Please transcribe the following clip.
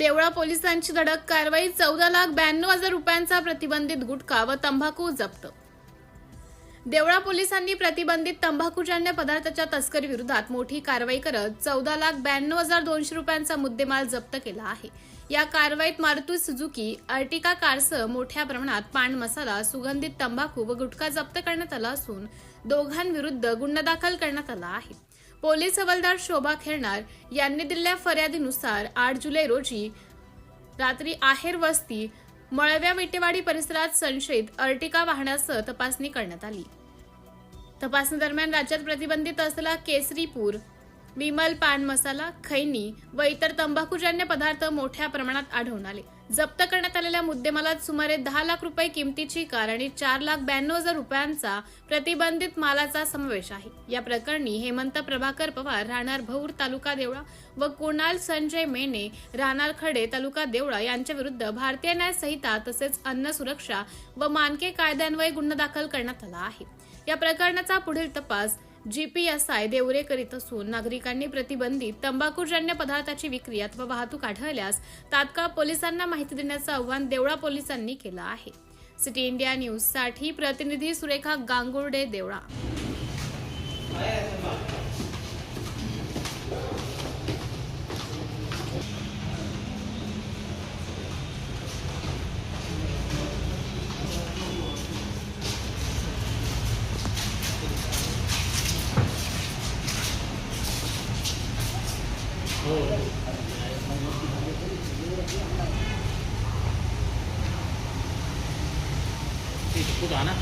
देवळा पोलिसांची धडक कारवाई 14,92,000 रुपयांचा प्रतिबंधित गुटखा व तंबाखू जप्त। देवळा पोलिसांनी प्रतिबंधित तंबाखूजन्य पदार्थाच्या तस्करी विरोधात मोठी कारवाई करत 14,92,200 रुपयांचा मुद्देमाल जप्त केला आहे। या कारवाईत मारुती सुझुकी अर्टिका कारसह मोठ्या प्रमाणात पान मसाला, सुगंधित तंबाखू व गुटखा जप्त करण्यात आला असून दोघांविरुद्ध गुन्हा दाखल करण्यात आला आहे। पोलीस हवालदार शोभा खेरणार यांनी दिलेल्या फिर्यादीनुसार 8 जुलै रोजी रात्री आहेर वस्ती मळव्या विटेवाडी परिसरात संशयित अर्टिका वाहनासह तपासणी करण्यात आली। तपासणी दरम्यान राज्यात प्रतिबंधित असलेला केसरीपूर, विमल पान मसाला, खैनी व इतर तंबाखूजन्य पदार्थ मोठ्या प्रमाणात आढळून आले। जप्त करण्यात आलेल्या मुद्देमालात सुमारे 10 लाख रुपये किमतीची कार आणि 4,92,000 रुपयांचा प्रतिबंधित मालाचा समावेश आहे। या प्रकरणी हेमंत प्रभाकर पवार राहणार भौर तालुका देवळा व कुणाल संजय मेने राहणार खडे तालुका देवळा यांच्या विरुद्ध भारतीय न्याय संहिता तसेच अन्न सुरक्षा व मानके कायद्यान्वये गुन्हा दाखल करण्यात आला आहे। या प्रकरणाचा पुढील तपास GPSI देवरे करीत असून नागरिकांनी प्रतिबंधित तंबाखूजन्य पदार्थाची विक्री अथवा वाहतूक आढळल्यास तात्काळ पोलिसांना माहिती देण्याचं आवाहन देवळा पोलिसांनी केलं आहे। सिटी इंडिया न्यूज साठी प्रतिनिधी सुरेखा गांगुर्डे, देवळा। कुछ आना